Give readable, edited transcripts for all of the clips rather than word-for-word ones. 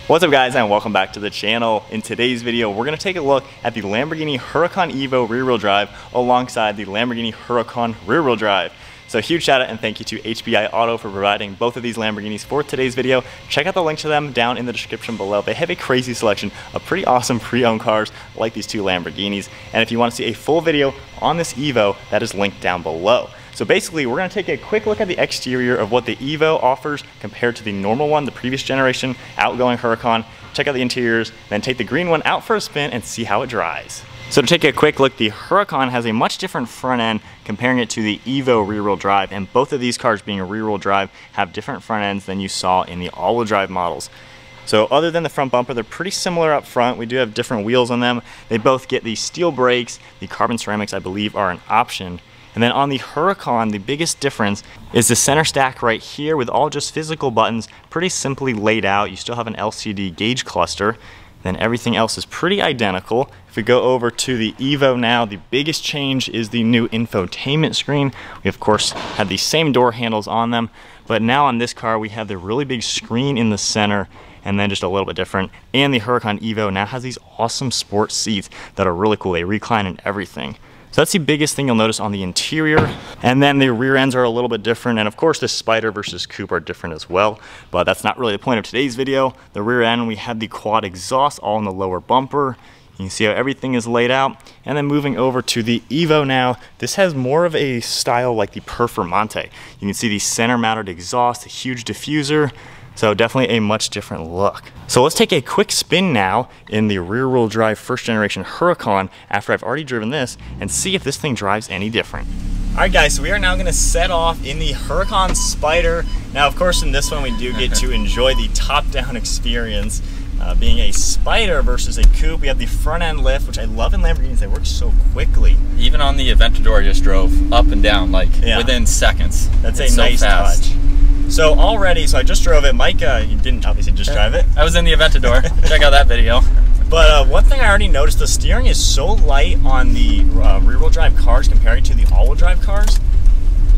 What's up guys, and welcome back to the channel. In today's video, we're going to take a look at the Lamborghini Huracan EVO rear-wheel drive alongside the Lamborghini Huracan rear-wheel drive. So huge shout out and thank you to HBI Auto for providing both of these Lamborghinis for today's video. Check out the link to them down in the description below. They have a crazy selection of pretty awesome pre-owned cars like these two Lamborghinis. And if you want to see a full video on this EVO, that is linked down below. So basically, we're going to take a quick look at the exterior of what the EVO offers compared to the normal one, the previous generation outgoing Huracan. Check out the interiors, then take the green one out for a spin and see how it drives. So to take a quick look, the Huracan has a much different front end comparing it to the EVO rear-wheel drive, and both of these cars being a rear-wheel drive have different front ends than you saw in the all-wheel drive models. So other than the front bumper, they're pretty similar up front. We do have different wheels on them. They both get the steel brakes. The carbon ceramics, I believe, are an option. And then on the Huracan, the biggest difference is the center stack right here with all just physical buttons, pretty simply laid out. You still have an LCD gauge cluster. Then everything else is pretty identical. If we go over to the EVO now, the biggest change is the new infotainment screen. We of course had the same door handles on them, but now on this car we have the really big screen in the center and then just a little bit different. And the Huracan EVO now has these awesome sports seats that are really cool. They recline and everything. So that's the biggest thing you'll notice on the interior. And then the rear ends are a little bit different. And of course the Spider versus Coupe are different as well, but that's not really the point of today's video. The rear end, we have the quad exhaust all in the lower bumper. You can see how everything is laid out. And then moving over to the EVO now, this has more of a style like the Performante. You can see the center mounted exhaust, a huge diffuser. So definitely a much different look. So let's take a quick spin now in the rear-wheel drive first generation Huracan after I've already driven this and see if this thing drives any different. All right guys, so we are now gonna set off in the Huracan Spider. Now of course in this one we do get to enjoy the top-down experience. Being a Spider versus a Coupe, we have the front end lift, which I love in Lamborghinis. They work so quickly. Even on the Aventador, I just drove up and down like within seconds. That's a nice touch. So already, so I just drove it. Mike, you didn't obviously just drive it. I was in the Aventador. Check out that video. But one thing I already noticed, the steering is so light on the rear-wheel drive cars comparing to the all-wheel drive cars.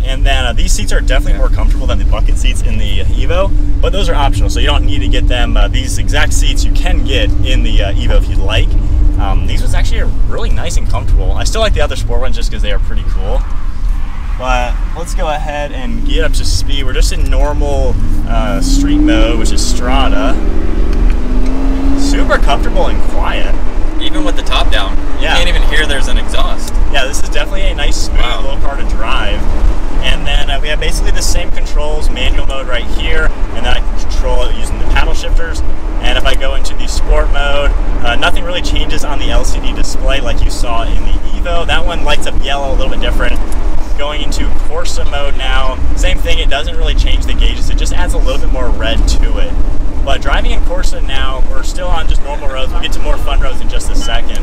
And then these seats are definitely more comfortable than the bucket seats in the EVO, but those are optional, so you don't need to get them. These exact seats you can get in the EVO if you'd like. These ones actually are really nice and comfortable. I still like the other sport ones just because they are pretty cool. But let's go ahead and get up to speed. We're just in normal street mode, which is Strada. Super comfortable and quiet. Even with the top down, you can't even hear there's an exhaust. Yeah, this is definitely a nice, smooth little car to drive. And then we have basically the same controls, manual mode right here, and then I can control it using the paddle shifters. And if I go into the sport mode, nothing really changes on the LCD display like you saw in the EVO. That one lights up yellow, a little bit different. Going into Corsa mode now, same thing, it doesn't really change the gauges, it just adds a little bit more red to it. But driving in Corsa now, we're still on just normal roads. We'll get to more fun roads in just a second.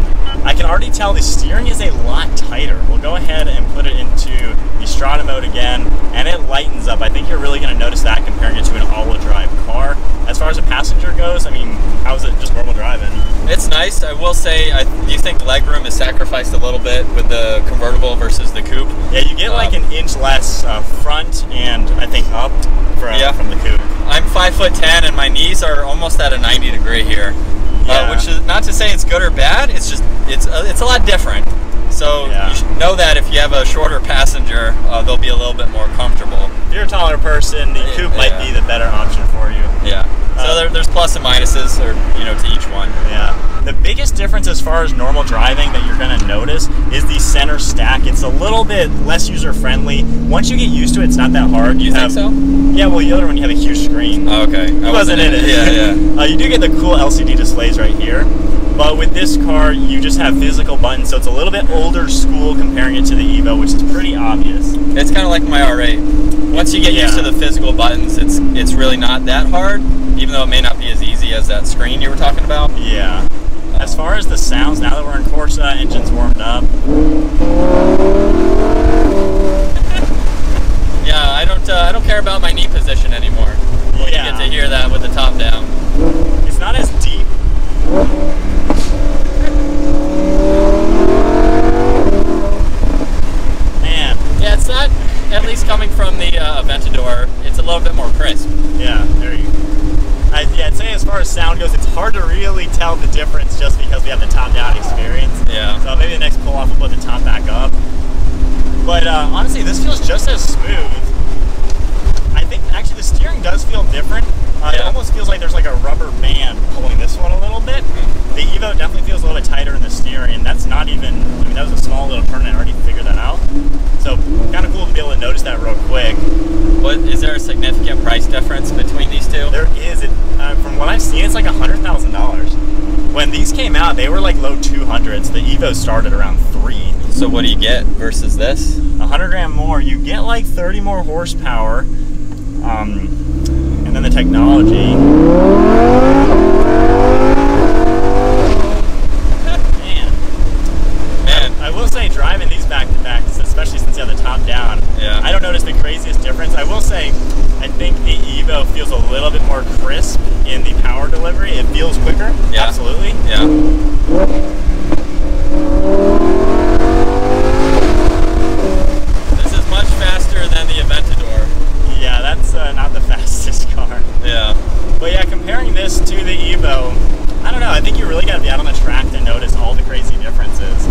I can already tell the steering is a lot tighter. We'll go ahead and put it into the Strada mode again, and it lightens up. I think you're really gonna notice that comparing it to an all-wheel drive car. As far as a passenger goes, I mean, how is it just normal driving? It's nice. I will say, do you think legroom is sacrificed a little bit with the convertible versus the coupe? Yeah, you get like an inch less front and I think up from the coupe. I'm 5'10" and my knees are almost at a 90 degree here. Which is not to say it's good or bad. It's just it's a lot different. So you should know that if you have a shorter passenger, they'll be a little bit more comfortable. If you're a taller person, the coupe might be the better option for you. Yeah. So there's plus and minuses, or to each one. Yeah. The biggest difference as far as normal driving that you're going to notice is the center stack. It's a little bit less user-friendly. Once you get used to it, it's not that hard. You think so? Yeah, well, the other one, you have a huge screen. Oh, okay. I wasn't in it. Yeah. You do get the cool LCD displays right here. But with this car, you just have physical buttons, so it's a little bit older school comparing it to the EVO, which is pretty obvious. It's kind of like my R8. Once you get used to the physical buttons, it's really not that hard, even though it may not be as easy as that screen you were talking about. Yeah. As far as the sounds, now that we're in Corsa, engine's warmed up. Yeah, I don't care about my knee position anymore. Well, you get to hear that with the top down. It's not as deep. Man. Yeah, it's not, at least coming from the Aventador, it's a little bit more crisp. Yeah, there you go. Yeah, I'd say as far as sound goes, it's hard to really tell the difference just because we have the top-down experience. Yeah. So maybe the next pull-off we'll put the top back up. But honestly, this feels just as smooth. I think actually the steering does feel different. It almost feels like there's like a rubber band pulling this one a little bit. The EVO definitely feels a little bit tighter in the steering. That's not even, I mean, that was a small little turn and I already figured that out. So kind of cool to be able to notice that real quick. What, is there a significant price difference between these two? There is. From what I've seen, it's like $100,000. When these came out, they were like low 200s. The EVO started around 3. So what do you get versus this? 100 grand more. You get like 30 more horsepower. And then the technology. Man. I will say driving these back to back, especially since you have the top down, I don't notice the craziest difference. I will say I think the EVO feels a little bit more crisp in the power delivery. It feels quicker. Yeah. Absolutely. Yeah. This is much faster than the Aventador. Yeah, that's not the fastest car. Yeah. But yeah, comparing this to the EVO, I don't know, I think you really got to be out on the track to notice all the crazy differences.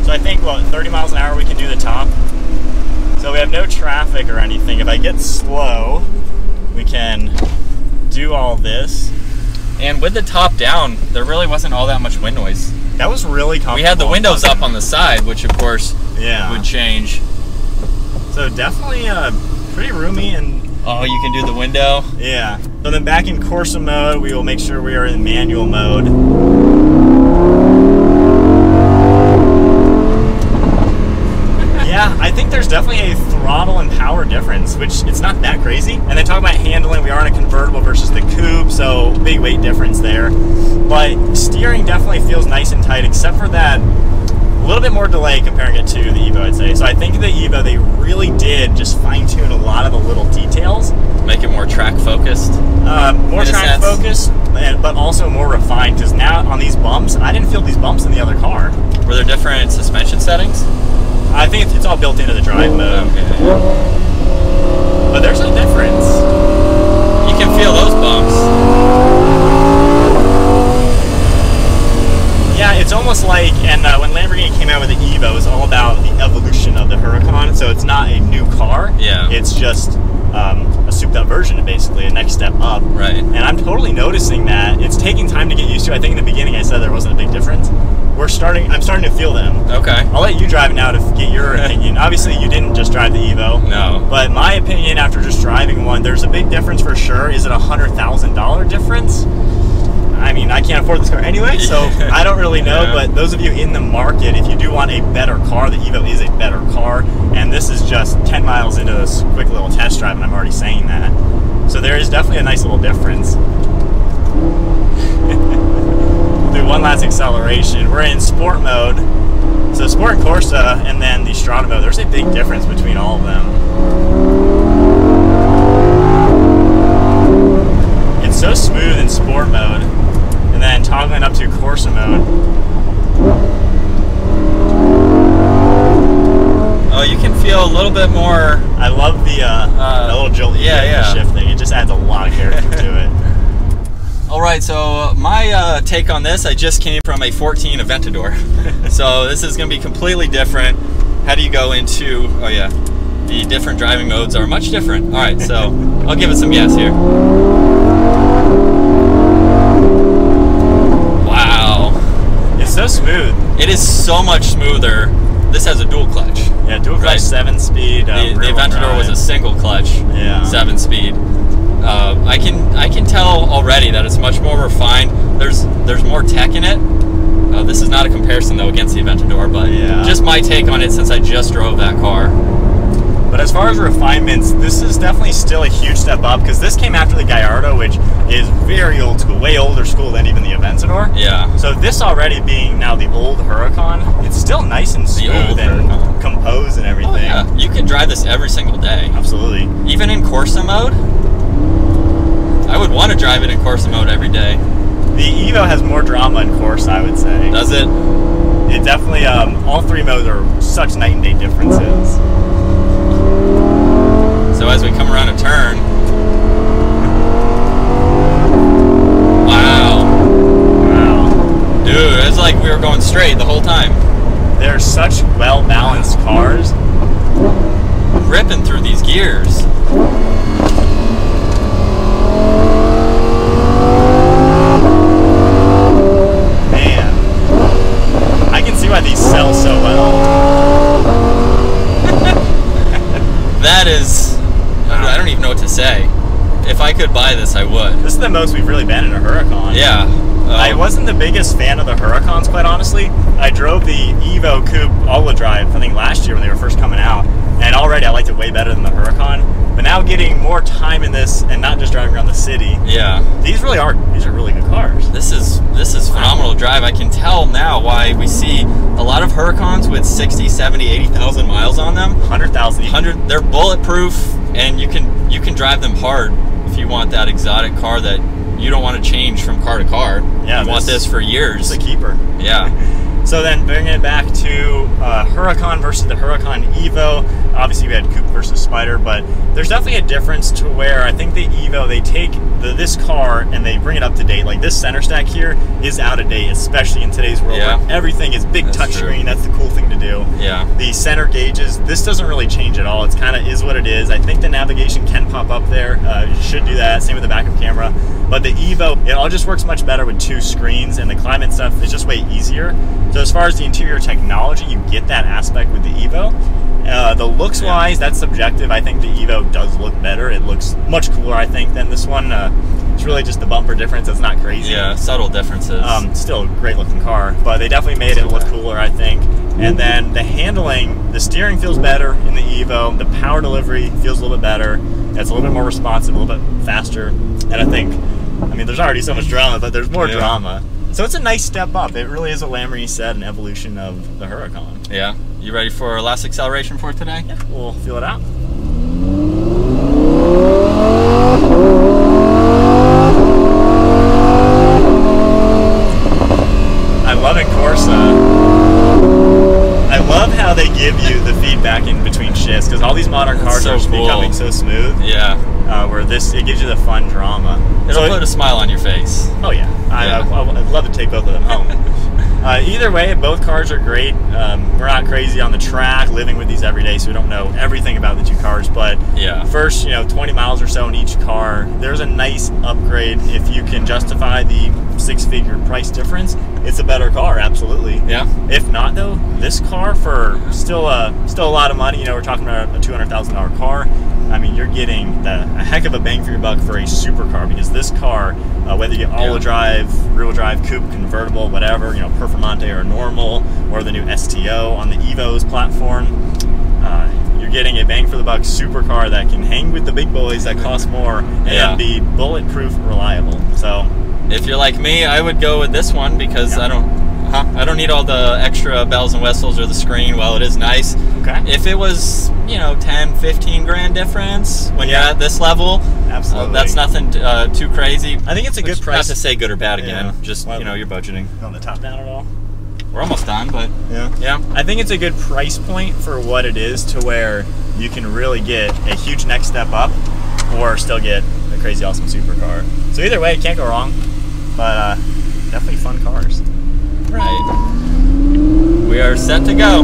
So I think, well, at 30 miles an hour we can do the top. So we have no traffic or anything. If I get slow, we can do all this. And with the top down, there really wasn't all that much wind noise. That was really comfortable. We had the windows up on the side, which of course would change. So definitely pretty roomy and... Oh, you can do the window? Yeah. So then back in Corsa mode, we will make sure we are in manual mode. Yeah, I think there's definitely a throttle and power difference, which it's not that crazy. And then talking about handling, we are in a convertible versus the coupe, so big weight difference there. But steering definitely feels nice and tight, except for that a little bit more delay comparing it to the EVO, I'd say. So I think the EVO, they really did just fine-tune a lot of the little details. Make it more track-focused? More track-focused, but also more refined, because now on these bumps, I didn't feel these bumps in the other car. Were there different suspension settings? I think it's all built into the drive mode. Okay. But there's a difference. You can feel those bumps. Yeah, it's almost like, and when Lamborghini came out with the EVO, it was all about the evolution of the Huracan, so it's not a new car. Yeah. It's just a souped-up version, basically, a next step up. Right. And I'm totally noticing that. It's taking time to get used to. I think in the beginning I said there wasn't a big difference. I'm starting to feel them. Okay. I'll let you drive it now to get your opinion. Obviously, you didn't just drive the EVO. No. But my opinion after just driving one, there's a big difference for sure. Is it a $100,000 difference? I mean, I can't afford this car anyway, so I don't really know, but those of you in the market, if you do want a better car, the EVO is a better car, and this is just 10 miles into this quick little test drive, and I'm already saying that. So there is definitely a nice little difference. We'll do one last acceleration. We're in sport mode, so sport and Corsa, and then the Strata mode. There's a big difference between all of them. It's so smooth in sport mode. And then toggling up to Corsa mode. Oh, you can feel a little bit more. I love the little jolt shift thing. It just adds a lot of character to it. All right, so my take on this, I just came from a 14 Aventador. So this is going to be completely different. How do you go into, oh yeah, the different driving modes are much different. All right, so I'll give it some gas here. So smooth. It is so much smoother. This has a dual clutch. Yeah, dual clutch, 7-speed. The Aventador was a single clutch, 7-speed. I can tell already that it's much more refined. There's more tech in it. This is not a comparison though against the Aventador, but just my take on it since I just drove that car. But as far as refinements, this is definitely still a huge step up because this came after the Gallardo, which is very old school, way older school than even the Aventador. Yeah. So this already being now the old Huracan, it's still nice and smooth and composed and everything. Oh, yeah. You can drive this every single day. Absolutely. Even in Corsa mode, I would want to drive it in Corsa mode every day. The EVO has more drama in Corsa, I would say. Does it? It definitely, all three modes are such night and day differences. So as we come around a turn, were going straight the whole time. They're such well-balanced cars. Ripping through these gears. Man, I can see why these sell so well. That is, I don't even know what to say. If I could buy this, I would. This is the most we've really been in a Huracan. Yeah. I wasn't the biggest fan of the Huracans, quite honestly. I drove the EVO Coupe all-wheel drive, I think last year when they were first coming out, and already I liked it way better than the Huracan. But now getting more time in this and not just driving around the city, yeah, these are really good cars. This is phenomenal drive. I can tell now why we see a lot of Huracans with 60, 70, 80,000 miles on them. 100,000. They're bulletproof, and you can drive them hard if you want that exotic car that you don't want to change from car to car. Yeah, you want this for years. It's a keeper. Yeah. So then bringing it back to Huracan versus the Huracan EVO. Obviously we had Coupe versus Spider, but there's definitely a difference to where I think the EVO, they take this car and they bring it up to date. Like this center stack here is out of date, especially in today's world where everything is big touchscreen. That's the cool thing to do. Yeah. The center gauges, this doesn't really change at all. It's kind of is what it is. I think the navigation can pop up there. You should do that. Same with the backup camera. But the EVO, it all just works much better with 2 screens, and the climate stuff is just way easier. So as far as the interior technology, you get that aspect with the EVO. The looks wise, that's subjective. I think the EVO does look better. It looks much cooler, I think, than this one. It's really just the bumper difference. It's not crazy. Yeah, subtle differences. Still a great looking car, but they definitely made it look cooler, I think. And then the handling, the steering feels better in the EVO. The power delivery feels a little bit better. It's a little bit more responsive, a little bit faster. And I think, I mean, there's already so much drama, but there's more drama. So it's a nice step up. It really is, what Lamborghini said, an evolution of the Huracan. Yeah. You ready for our last acceleration for today? Yeah, we'll feel it out. I love it, Corsa. I love how they give you the feedback in between shifts, because all these modern cars are becoming so smooth. Yeah. Where it gives you the fun drama. It'll put a smile on your face. Oh yeah. I'd love to take both of them home. Either way, both cars are great. We're not crazy on the track, living with these every day, so we don't know everything about the 2 cars. But first, 20 miles or so in each car, there's a nice upgrade. If you can justify the 6-figure price difference, it's a better car, absolutely. Yeah. If not, though, this car for still a lot of money. We're talking about a $200,000 car. I mean, you're getting a heck of a bang for your buck for a supercar, because this car, whether you get all-wheel drive, rear-wheel drive, coupe, convertible, whatever, Performante or normal, or the new STO on the EVO's platform, you're getting a bang for the buck supercar that can hang with the big boys that cost more and be bulletproof reliable. So, if you're like me, I would go with this one, because I don't need all the extra bells and whistles or the screen. While it is nice, if it was 10, 15 grand difference when you're at this level, absolutely, that's nothing too crazy. I think it's a good price. Not to say good or bad again, just you're budgeting. On the top down at all? We're almost done, but yeah. I think it's a good price point for what it is, to where you can really get a huge next step up, or still get a crazy awesome supercar. So either way, can't go wrong. But definitely fun cars. Right. We are set to go.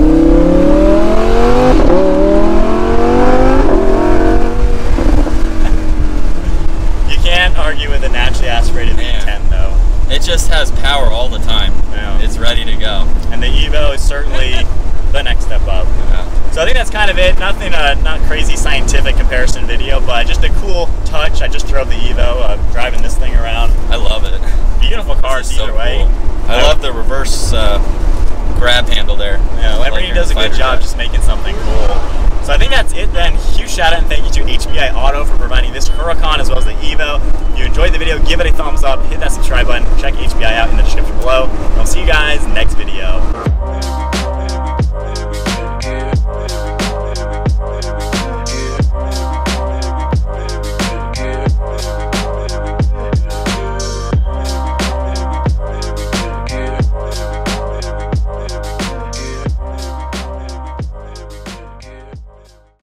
You can't argue with a naturally aspirated V10 though. It just has power all the time. Yeah. It's ready to go. And the EVO is certainly the next step up. Yeah. So I think that's kind of it. Nothing, not crazy scientific comparison video, but just a cool touch. I just drove the EVO, driving this thing around. I love it. Beautiful cars either way. I love the reverse grab handle there. Yeah, Lamborghini does a good job just making something cool. So I think that's it then. Huge shout out and thank you to HBI Auto for providing this Huracan as well as the EVO. If you enjoyed the video, give it a thumbs up, hit that subscribe button, check HBI out in the description below, and I'll see you guys next video.